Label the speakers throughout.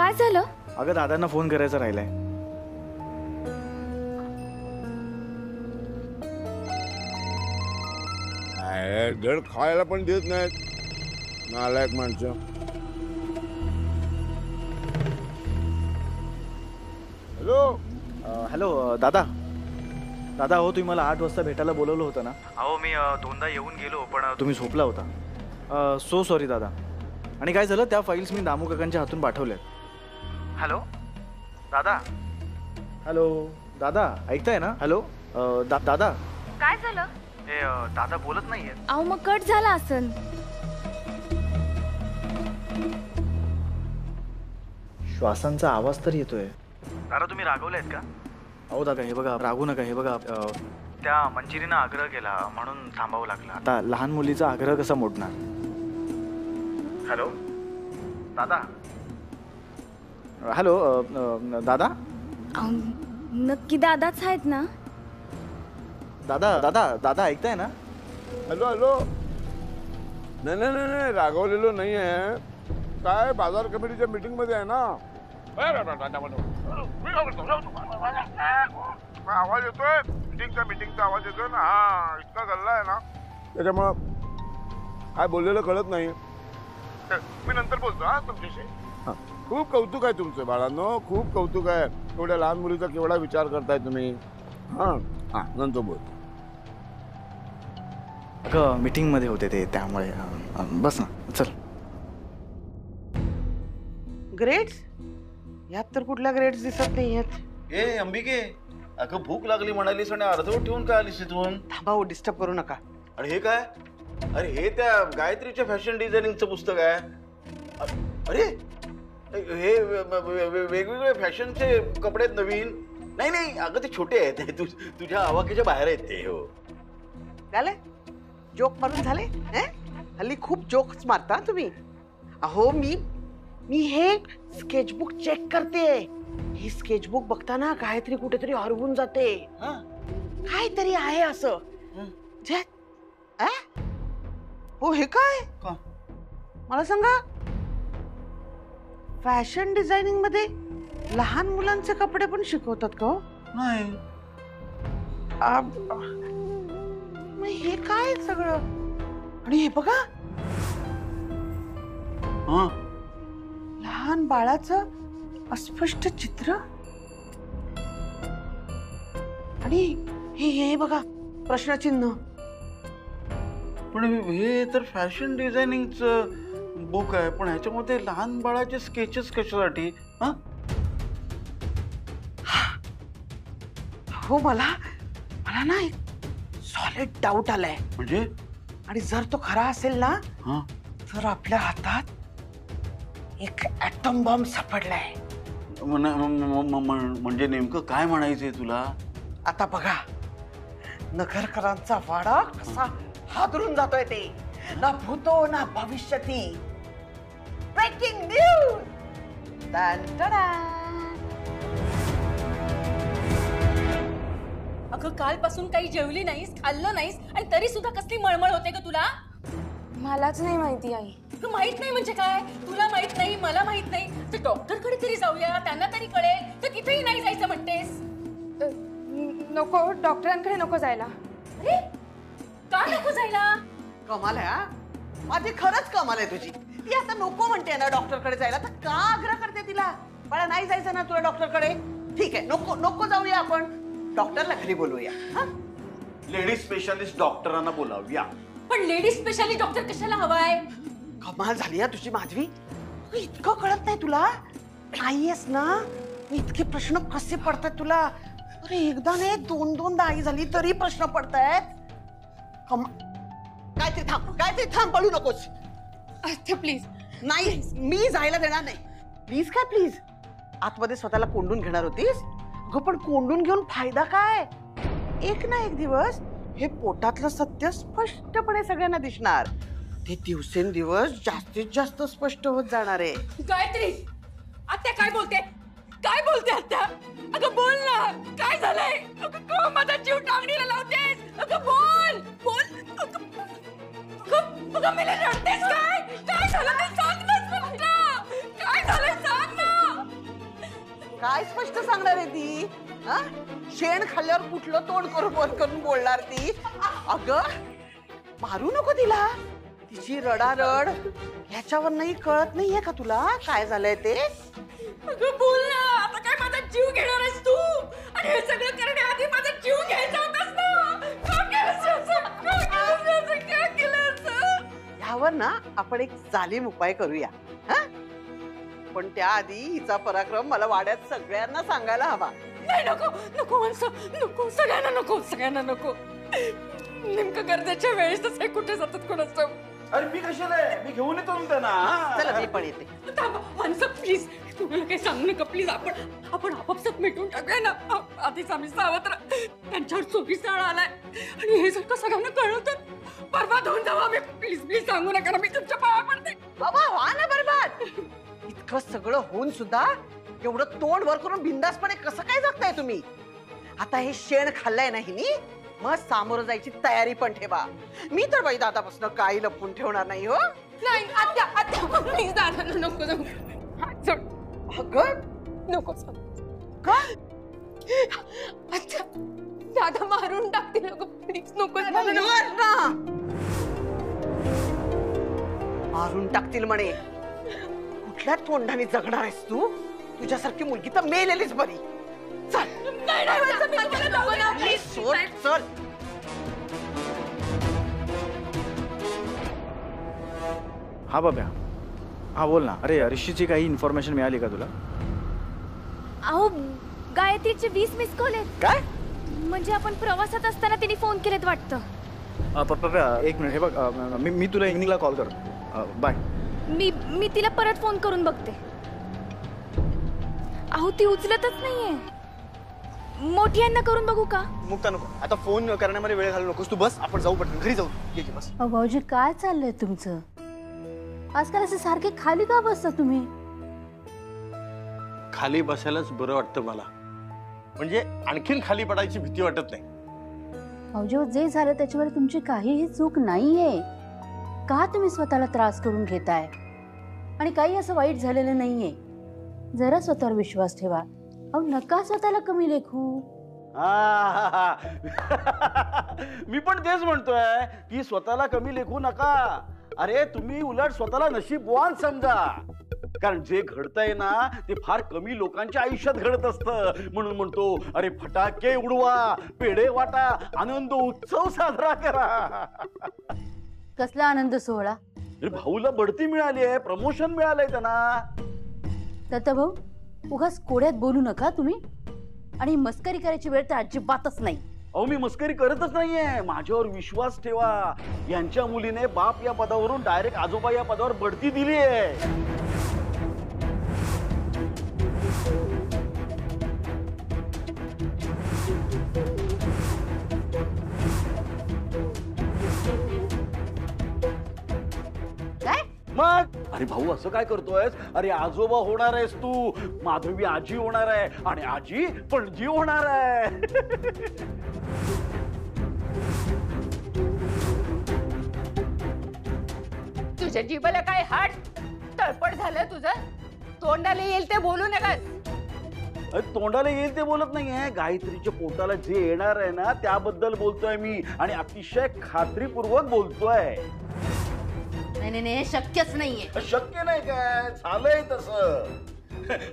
Speaker 1: काय झालं?
Speaker 2: अगं दादांना फोन करायचा राहिलाय.
Speaker 3: धड खायला पण देत नाहीत नालायक माणसं. हॅलो
Speaker 2: हॅलो दादा. दादा हो, तुम्ही मला 8 वाजता भेटायला बोलवलं होतं ना? अहो मी 2दा येऊन गेलो पण तुम्ही झोपला होता. सो सॉरी दादा. आणि काय झालं, त्या फाईल्स मी दामू काकांच्या हातून पाठवल्यात. हॅलो दादा. हॅलो दादा, ऐकताय ना? हॅलो दादा.
Speaker 1: काय झालं?
Speaker 2: हे दादा बोलत नाहीये.
Speaker 1: अहो मग कट झाला असेल.
Speaker 2: श्वासांचा आवाज तर येतोय. दादा तुम्ही रागवलेत का? अहो दादा हे बघा, रागू नका. हे बघा, त्या मंजिरीनं आग्रह केला म्हणून थांबावं लागलं. आता लहान मुलीचा आग्रह कसा मोडणार? हॅलो दादा. हॅलो दादा.
Speaker 1: नक्की दादाच आहेत ना?
Speaker 2: दादा दादा दादा ऐकताय ना?
Speaker 3: Hello hello. नाही नाही नाही नाही, रागवलेलो नाही आहे. काय बाजार कमिटीच्या मीटिंग मध्ये आहे ना. आवाज येतोय मीटिंगचा आवाज येतोय ना. हा इतका गल्ला आहे ना, त्याच्यामुळं काय बोललेलं कळत नाही. मी नंतर बोलतो हा तुमच्याशी. खूप कौतुक आहे तुमचं बाळांनो, खूप कौतुक आहे. एवढ्या लहान मुलीचा केवढा विचार करताय तुम्ही. हा हा नंतर बोल.
Speaker 2: अगं मीटिंग मध्ये होते ते, त्यामुळे बस ना. चल.
Speaker 4: ग्रेड्स? यात तर कुठल्या ग्रेड्स दिसत नाहीयेत.
Speaker 5: ए अंबिके, अगं भूक लागली म्हणालीस आणि अर्धवट ठेवून काय आलीस इथून?
Speaker 4: थांबा हो, डिस्टर्ब करू नका.
Speaker 5: अरे हे काय? अरे हे त्या गायत्रीच्या फॅशन डिझायनिंगचं पुस्तक आहे. अरे हे वेगवेगळे फॅशनचे कपडे नवीन. नाही नाही अगं ते छोटे आहेत, तुझ्या आवाक्याच्या बाहेर आहेत ते. हो
Speaker 4: झाले जोक मारून झाले. हल्ली खूप जोक्स मारता तुम्ही. अहो मी हे स्केचबुक चेक करते. हे स्केचबुक बघताना गायत्री कुठेतरी हरवून जाते. काहीतरी आहे असं. हो हे काय? मला सांगा, फॅशन डिझायनिंग मध्ये लहान मुलांचे कपडे पण शिकवतात का?
Speaker 5: नाही.
Speaker 4: हे काय सगळं? आणि हे बघा, लहान बाळाचं अस्पष्ट चित्र. आणि हे बघा प्रश्नचिन्ह.
Speaker 5: पण हे तर फॅशन डिझायनिंगचं बुक आहे, पण ह्याच्यामध्ये लहान बाळाचे स्केचेस कशासाठी?
Speaker 4: हो मला ना एक सॉलिड डाऊट आलाय.
Speaker 5: म्हणजे?
Speaker 4: आणि जर तो खरा असेल ना, तर आपल्या हातात एक ॲटम बॉम्ब सापडलाय.
Speaker 5: म्हणजे नेमकं काय म्हणायचंय तुला?
Speaker 4: आता बघा, नगरकरांचा वाडा कसा हादरून जातोय ते. ना भूतो ना भविष्यती. Breaking news.
Speaker 6: अगं कालपासून काही जेवली नाहीस, खाल्लं नाहीस आणि तरी सुद्धा कसली मळमळ होते का तुला?
Speaker 1: मलाच नाही माहिती आई.
Speaker 6: माहित नाही म्हणजे काय? तुला माहित नाही, मला माहित नाही, तर डॉक्टरकडे तरी जाऊया, त्यांना तरी कळेल. तर तिथेही नाही जायचं म्हणतेस?
Speaker 1: नको, डॉक्टरांकडे नको जायला.
Speaker 6: अरे का नको जायला?
Speaker 4: कमाल आहे हा. माझी खरंच कमाल आहे तुझी. ती आता नको म्हणते ना डॉक्टरकडे जायला, तर का आग्रह करते तिला? मला नाही जायचं ना तुला डॉक्टरकडे? ठीक आहे, नको नको जाऊया, आपण डॉक्टरला घरी बोलवूया.
Speaker 5: लेडीज स्पेशालिस्ट डॉक्टरांना बोलावूया.
Speaker 6: पण लेडीज स्पेशालिस्ट डॉक्टर कशाला हवाय?
Speaker 4: कमाल झाली तुझी माधवी. इतकं कळत नाही तुला? नाहीयेस ना, इतके प्रश्न कसे पडतात तुला? अरे एकदा नाही, 2-2दा आई झाली तरी प्रश्न पडतायत. काहीतरी थांब, पळू नकोस.
Speaker 6: प्लीज.
Speaker 4: नाही, मी जायला देणार नाही. प्लीज काय प्लीज? आतमध्ये स्वतःला कोंडून घेणार होतीस? अगं पण कोंडून घेऊन फायदा काय? एक ना एक दिवस हे पोटातलं सत्य स्पष्टपणे सगळ्यांना दिसणार. ते दिवसेंदिवस जास्तीत जास्त स्पष्ट होत जाणार आहे.
Speaker 6: गायत्री, आत्या काय बोलते? काय बोलते आत्या? अगं बोल ना, काय झालंय? अगं माझा जीव टांगणीला लावतेस. अगं बोल बोल. अगं मला रडतेस काय? काय झालं ते सांग ना. काय झालंय सांग ना.
Speaker 4: काय स्पष्ट सांगणार आहे ती? हा? शेण खाल्ल्यावर कुठलं तोंड करून वर करून बोलणार ती? अगं मारू नको तिला. तिची रडारड ह्याच्यावर नाही कळत नाहीये का तुला काय झालंय ते?
Speaker 6: अगं बोल ना, आता काय माझा जीव घेणार आहेस तू? आणि हे सगळं करण्याआधी माझा जीव घ्यायचा होतास ना? का केलंस असं? का केलंस असं? का केलंस असं?
Speaker 4: ह्यावर ना आपण एक जालीम उपाय करूया. हा? पण त्याआधी हिचा पराक्रम मला वाड्यात सगळ्यांना सांगायला हवा.
Speaker 6: नाही नको नको माणसं, नको सगळ्यांना नको, सगळ्यांना नको. नेमकं गरजेच्या वेळेस हे कुठे जातात कोणाच ठाऊक.
Speaker 5: अरे मी कशाला आहे? मी घेऊन येतो ना त्यांना.
Speaker 4: चला मी पण येते.
Speaker 6: थांबा माणसं प्लीज, तुम्हाला काही सांगू नका प्लीज. आपण आपापसात मिटून टाकूया ना. आधीच आम्ही सावत्र, त्यांच्यावर चोवीस जाळ आलाय आणि हे जर का सगळ्यांना कळलं तर बरबाद होऊन जाऊ आम्ही. प्लीज प्लीज सांगू नका ना, मी तुमच्या पाया पडते.
Speaker 4: बाबा व्हा ना बरबाद. इतकं सगळं होऊन सुद्धा एवढं तोंड वर करून बिंदासपणे कसं काय जगताय तुम्ही? आता हे शेण खाल्लंय ना हिनी, मग सामोरं जायची तयारी पण ठेवा. मी तर बाई दादापासून काही लपून ठेवणार नाही हो.
Speaker 6: नाही आत्या आत्या प्लीज दादा नको जाऊ. हात सोड.
Speaker 4: अगं
Speaker 6: नको
Speaker 4: का?
Speaker 6: अच्छा दादा मारून टाकतील नको प्लीज नको दादा, नको.
Speaker 4: वर ना. मारून टाकतील म्हणे. कुठल्या तोंडाने जगणार आहेस तू? तुझ्यासारखी मुलगी तर मेलेलीच बरी. चल.
Speaker 6: नाही नाही माणसं, मी तुम्हाला नको ना, प्लीज.
Speaker 4: सोड चल.
Speaker 2: हा बाब्या, हा बोल ना. अरे ऋषीची काही इन्फॉर्मेशन मिळाली का तुला?
Speaker 1: अहो गायत्रीचे 20 मिस कॉल आहेत.
Speaker 2: काय?
Speaker 1: म्हणजे आपण प्रवासात असताना तिने फोन केलेत वाटतं.
Speaker 2: पप्पा एक मिनिट, हे बघ मी तुला इव्हनिंगला कॉल करतो. बाय.
Speaker 1: मी तिला परत फोन करून बघते. अहो ती उचलतच नाहीये. मोठी यांना करून बघू का?
Speaker 7: मुक्ता नको, आता फोन करण्यामध्ये वेळ घालू नकोस. तू बस, आपण जाऊ पटकन घरी जाऊ. ये की बस.
Speaker 8: भाऊजी काय चाललंय तुमचं? आजकाल असे सारखे खाली का बसता तुम्ही?
Speaker 7: खाली बसायलाच बरं वाटतं मला. म्हणजे आणखीन खाली पडायची भीती वाटत नाही.
Speaker 8: भाऊजी जे झालं त्याच्यावर तुमची काहीही चूक नाहीये. का तुम्ही स्वतःला त्रास करून घेताय? आणि काही असं वाईट झालेलं नाहीये. जरा स्वतःवर विश्वास ठेवा. अहो नका स्वतःला कमी लेखू.
Speaker 5: मी पण तेच म्हणतोय की स्वतःला कमी लेखू नका. अरे तुम्ही उलट स्वतःला नशीबवान समजा. कारण जे घडतंय ना ते फार कमी लोकांच्या आयुष्यात घडत असतं. म्हणून म्हणतो अरे फटाके उडवा, पेढे वाटा, आनंद उत्सव साजरा करा.
Speaker 8: कसला आनंद सोहळा?
Speaker 5: अरे भाऊला बढती मिळाली आहे, प्रमोशन मिळालंय त्यांना.
Speaker 8: दत्ता भाऊ उगाच कोड्यात बोलू नका तुम्ही. आणि मस्करी करायची वेळ तर अजिबातच नाही.
Speaker 5: अहो मी मस्करी करतच नाहीये. माझ्यावर विश्वास ठेवा. यांच्या मुलीने बाप या पदावरून डायरेक्ट आजोबा या पदावर बढती दिली आहे.
Speaker 8: काय?
Speaker 5: मग अरे भाऊ असं काय करतोयस? अरे आजोबा होणार आहेस तू, माधवी आजी होणार आहे आणि आजी पणजी होणार आहे.
Speaker 6: तुझ्या जीवाला काय हाड तळपट झालं तुझं? तोंडाला येईल ते बोलू नकास.
Speaker 5: अरे तोंडाला येईल ते बोलत नाहीये. गायत्रीच्या पोटाला जे येणार आहे ना त्याबद्दल बोलतोय मी. आणि अतिशय खात्रीपूर्वक बोलतोय.
Speaker 8: नाही नाही शक्यच नाहीये.
Speaker 5: शक्य नाही काय? झालंय तसं.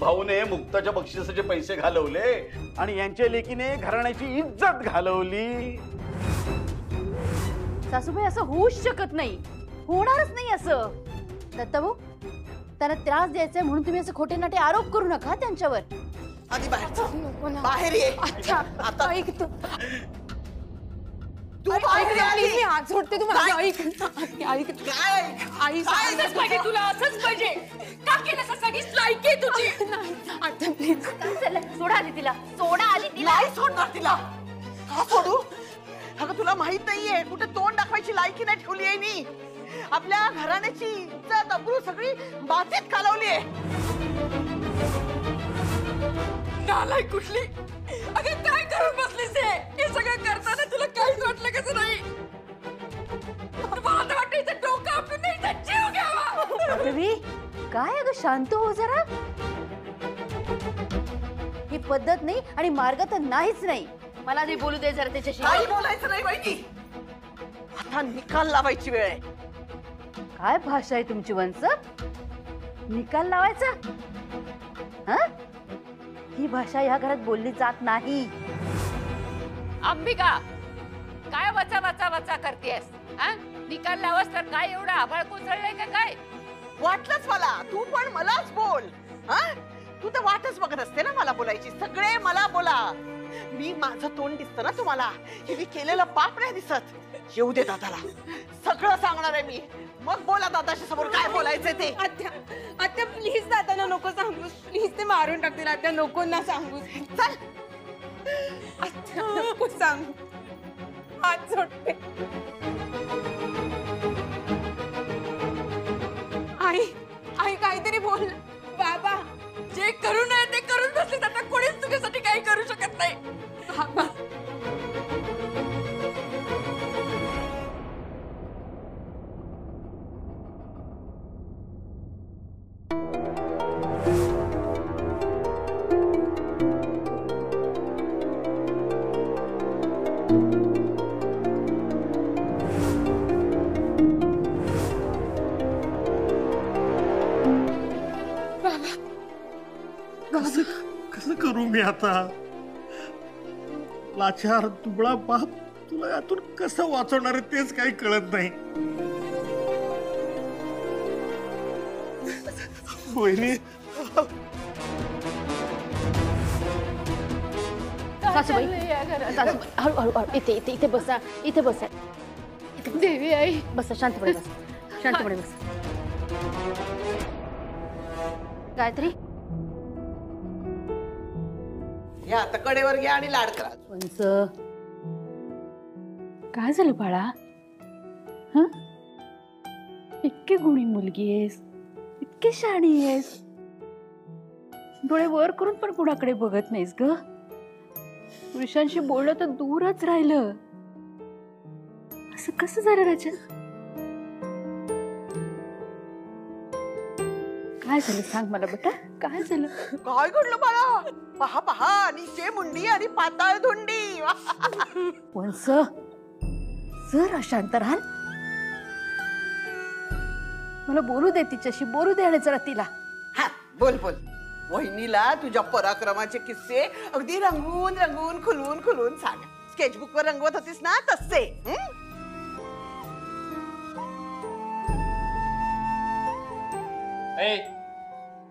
Speaker 5: भाऊने मुक्ताच्या बक्षिसाचे पैसे घालवले आणि यांच्या लेकीने घराण्याची इज्जत घालवली.
Speaker 8: सासूबाई असं होऊच शकत नाही. होणारच नाही असं. दत्ता भाऊ त्यांना त्रास द्यायचाय म्हणून तुम्ही असं खोटे नाटे आरोप करू नका त्यांच्यावर.
Speaker 4: आधी बाहेर बाहेर ये.
Speaker 1: अच्छा
Speaker 4: आता
Speaker 1: ऐक तू.
Speaker 4: तू बाहेर ये आधी.
Speaker 6: मी हात सोडते तुम्हाला.
Speaker 4: काय?
Speaker 6: ऐक ऐक
Speaker 4: काय?
Speaker 6: आई असंच पाहिजे तुला, असंच पाहिजे. का केलं सगळीच लायकी आहे तुझी. आता प्लीज
Speaker 8: सोडा आली तिला. सोडा आली तिला.
Speaker 4: नाही सोडणार तिला. का सोडू? अगं तुला माहित नाहीये कुठे तोंड दाखवायची लायकी नाही ठेवली आहे मी. आपल्या घराण्याची इज्जत अब्रू सगळी बातीत घालवली आहे.
Speaker 6: नालायक कुठली. अगं काय करून बसलीस हे सगळं करताना तुला काहीच वाटलं कसं नाही? मला तर वाटतं इथं डोकं आपलं नाही तर जीव घ्यावा.
Speaker 8: माधवी काय अगं शांत हो जरा. पद्धत नाही आणि मार्ग तर नाहीच नाही. मला नाही बोलू दे जरा त्याच्याशी.
Speaker 4: काही बोलायचं नाही वहिनी. आता निकाल लावायची वेळ आहे.
Speaker 8: काय भाषा आहे तुमची वंस? निकाल लावायचा? हा? ही भाषा या घरात बोलली जात नाही.
Speaker 6: अंबिका, काय वचा वचा वचा करतेस? निकाल लावस तर काय एवढं आभाळ कोसळलंय का काय?
Speaker 4: वाटलंच मला. तू पण मलाच बोल. हा? तू तर वाटच बघत असते ना मला बोलायची. सगळे मला बोला. मी माझं तोंड दिसतं ना तुम्हाला. हे मी केलेलं पाप नाही दिसत. येऊ दे दादाला. सगळं सांगणार आहे मी. मग बोला दादाशी समोर काय बोलायचंय ते.
Speaker 1: आत्या प्लीज दादांना नको सांगू. प्लीज ते मारून टाकतील. आत्या नको ना सांगू.
Speaker 4: चल.
Speaker 1: आत्या नको सांगू. हात जोडते. आई काहीतरी बोल. बाबा जे करू नये ते करून बसले. आता कोणीच तुझ्यासाठी काही करू शकत नाही. बाबा
Speaker 7: कसं करू मी आता? लाचार दुबळा बाप तुला यातून कसं वाचवणार तेच काही कळत नाही. वहिनी,
Speaker 8: सासूबाई, हळू इथे इथे इथे बसा. इथे बसा.
Speaker 1: देवी आई
Speaker 8: बसा. शांतपणे बसा. शांतपणे बसा. गायत्री,
Speaker 4: या आता कडेवर घ्या आणि लाड करा.
Speaker 8: वंस, काय झालं बाळा? हं? इतकी गुणी मुलगी आहेस, इतकी शहाणी आहेस, डोळे वर करून पण कुणाकडे बघत नाहीस ग. पुरुषांशी बोलणं तर दूरच राहिलं. असं कसं झालं राजा? काय झालं सांग मला बेटा. काय झालं?
Speaker 4: काय घडलं बाळा? पहा पहा. नीचे मुंडी आणि पाताळ धुंडी.
Speaker 8: वंस, जरा शांत राहाल. मला बोलू दे तिच्याशी. बोलू दे आणि जरा तिला.
Speaker 4: हा बोल बोल. वहिनीला तुझ्या पराक्रमाचे किस्से अगदी रंगून रंगून खुलवून खुलवून सांग. स्केचबुक वर रंगवत होतीस ना तसे.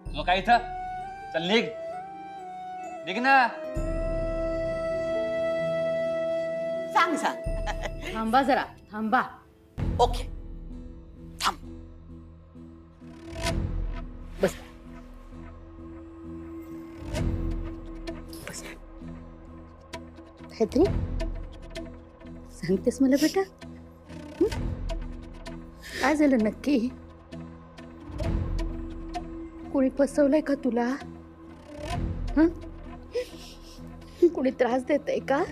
Speaker 9: तुझं काय इथं? चल निघ निघ ना.
Speaker 4: सांग सांग.
Speaker 8: थांबा जरा. थांबा.
Speaker 4: ओके थांब.
Speaker 8: बस. गायत्री, सांगतेस मला बेटा? काय झालं नक्की? कोणी फसवलंय का तुला? हं? कोणी त्रास देतंय का?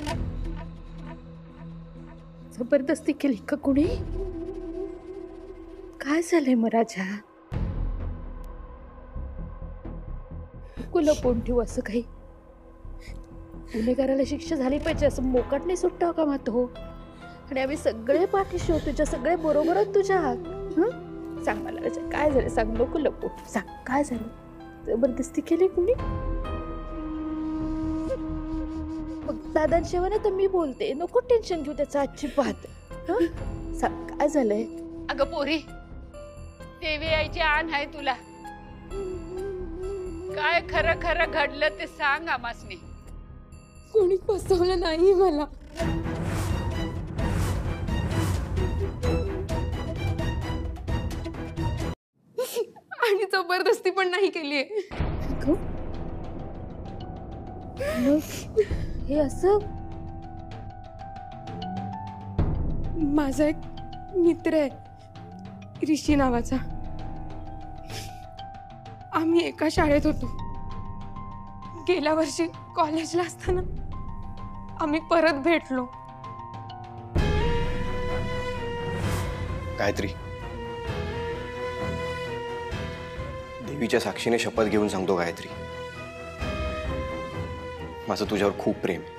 Speaker 8: जबरदस्ती केली का कोणी? काय झालंय मग राजा? कुला कोण ठेवू असं काही? गुन्हेगाराला शिक्षा झाली पाहिजे असं मोकाट नाही सुट्टा का मग तो? आणि आम्ही सगळे पाठीशी होतो तुझ्या. सगळे बरोबर आहेत तुझ्या. सांग मला राजा, काय झालं? सांग. नको लपू. सांग काय झालं? जबरदस्ती केली कोणी? मग दादांशिवाय तर मी बोलते. नको टेन्शन घेऊ त्याचं अजिबात. सांग काय झालंय?
Speaker 6: अगं पोरी, देवी आईची आण आहे तुला. काय खरं खरं घडलं ते सांग आमासनी.
Speaker 1: कोणी फसवलं नाही मला. आणि जबरदस्ती पण नाही केलीये.
Speaker 8: हे असं?
Speaker 1: माझा एक मित्र आहे ऋषी नावाचा. आम्ही एका शाळेत होतो. गेल्या वर्षी कॉलेजला असताना आम्ही परत भेटलो.
Speaker 10: गायत्री, देवीच्या साक्षीने शपथ घेऊन सांगतो गायत्री, माझं तुझ्यावर खूप प्रेम आहे.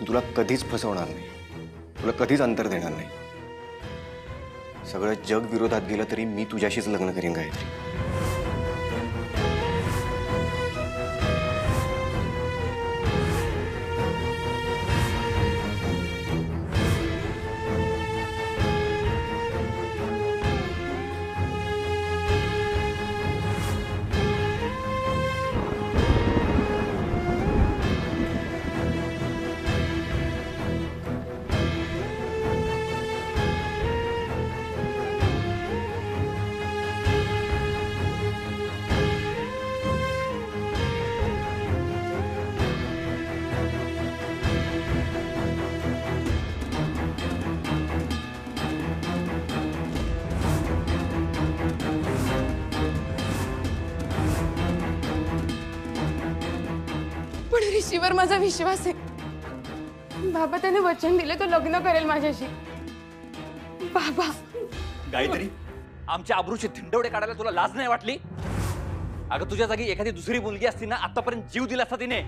Speaker 10: मी तुला कधीच फसवणार नाही, तुला कधीच अंतर देणार नाही. सगळं जग विरोधात गेलं तरी मी तुझ्याशीच लग्न करीन गायत्री.
Speaker 1: पण ऋषीवर माझा विश्वास आहे. बाबा त्याने वचन दिले तो लग्न करेल माझ्याशी. बाबा
Speaker 9: गायत्री, आमच्या आबरूचे धिंडवडे काढायला तुला लाज नाही वाटली? अगं तुझ्या जागी एखादी दुसरी मुलगी असती ना, आतापर्यंत जीव दिला असता तिने.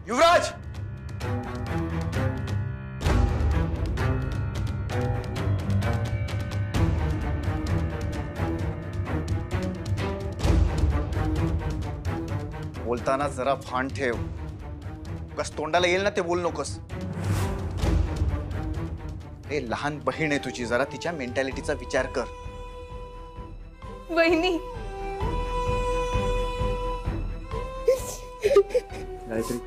Speaker 10: युवराज, बोलताना जरा भान ठेव. बस तोंडाला येईल ना ते बोल नकोस. ए, लहान बहीण आहे तुझी, जरा तिच्या मेंटॅलिटीचा विचार कर.
Speaker 1: वहिनी
Speaker 2: गायत्री,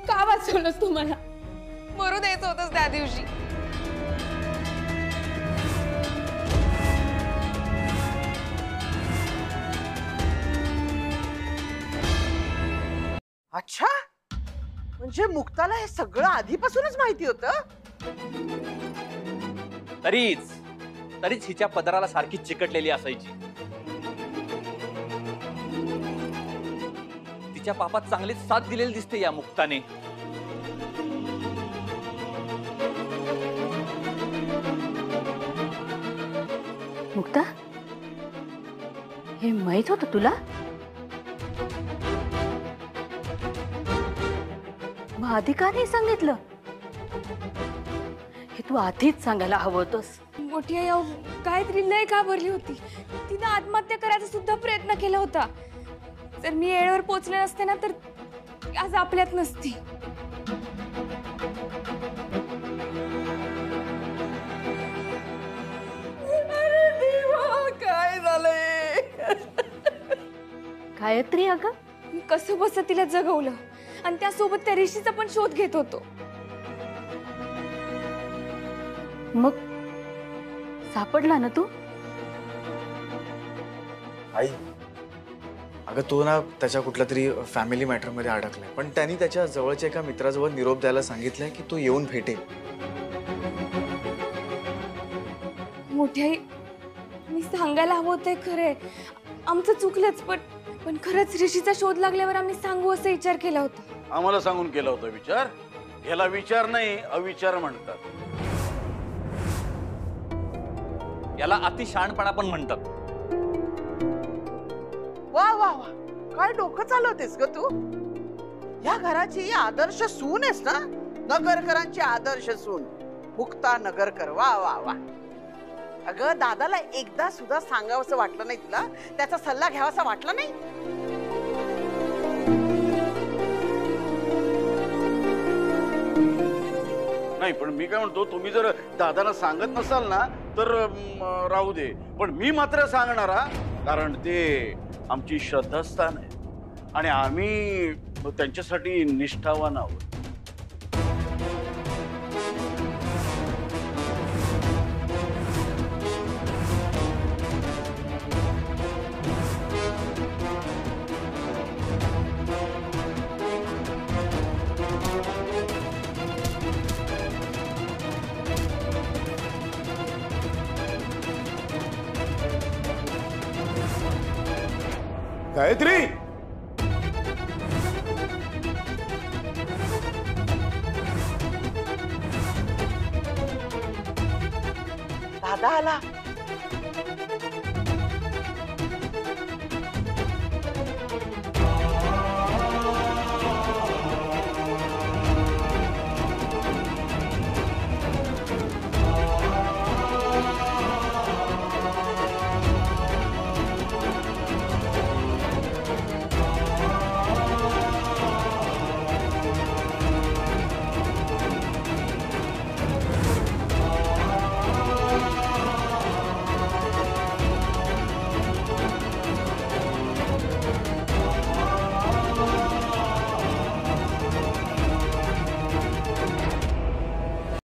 Speaker 1: का वाचवलंस तू मला? मरू द्यायचं होतंस त्या दिवशी.
Speaker 4: अच्छा, म्हणजे मुक्ताला हे सगळं आधीपासूनच माहिती होतं.
Speaker 9: तरीच हिच्या पदराला सारखी चिकटलेली असायची. तिच्या पापात चांगलीच साथ दिलेली दिसते या मुक्ताने.
Speaker 8: मुक्ता, हे माहित होतं तुला? मग आधी का नाही सांगितलं? हे तू आधीच सांगायला हवं होतंस.
Speaker 1: मोठी आई काहीतरी लय घाबरली होती. तिने आत्महत्या करायचा सुद्धा प्रयत्न केला होता. जर मी येळेवर पोहोचले नसते ना तर आज आपल्यात नसती.
Speaker 6: अरे देवा, काय झालंय?
Speaker 8: गायत्री, अगं
Speaker 1: मी कसं बस तिला जगवलं आणि त्यासोबत त्या ऋषीचा पण शोध घेत होतो.
Speaker 8: मग सापडला ना तू?
Speaker 2: आई, अगं तो ना त्याच्या कुठल्या तरी फॅमिली मॅटरमध्ये अडकलाय, पण त्यांनी त्याच्या जवळच्या एका मित्राजवळ निरोप द्यायला सांगितलंय की तो येऊन भेटेल.
Speaker 1: मोठी आई, मी सांगायला हवं होतं खरंय, आमचं चुकलंच. पण खरंच ऋषीचा शोध लागल्यावर आम्ही सांगू असं विचार केला होता.
Speaker 5: आम्हाला सांगून केला होता विचार? याला विचार नाही, अविचार म्हणतात.
Speaker 9: याला अतिशहाणपणा पण म्हणतात.
Speaker 4: वा वा वा, काय डोकं चालवतेस ग तू? या घराची आदर्श सून आहेस ना, नगरकरांची आदर्श सून, मुक्ता नगरकर. वा वा वा. अगं दादाला एकदा सुद्धा सांगावंसं वाटलं नाही तुला? त्याचा सल्ला घ्यावासा वाटला नाही?
Speaker 5: नाही, पण मी काय म्हणतो, तुम्ही जर दादाला सांगत नसाल ना तर राहू दे, पण मी मात्र सांगणारा, कारण ते आमची श्रद्धास्थान आहे आणि आम्ही त्यांच्यासाठी निष्ठावान आहोत.
Speaker 3: गायत्री,
Speaker 4: दादा आला.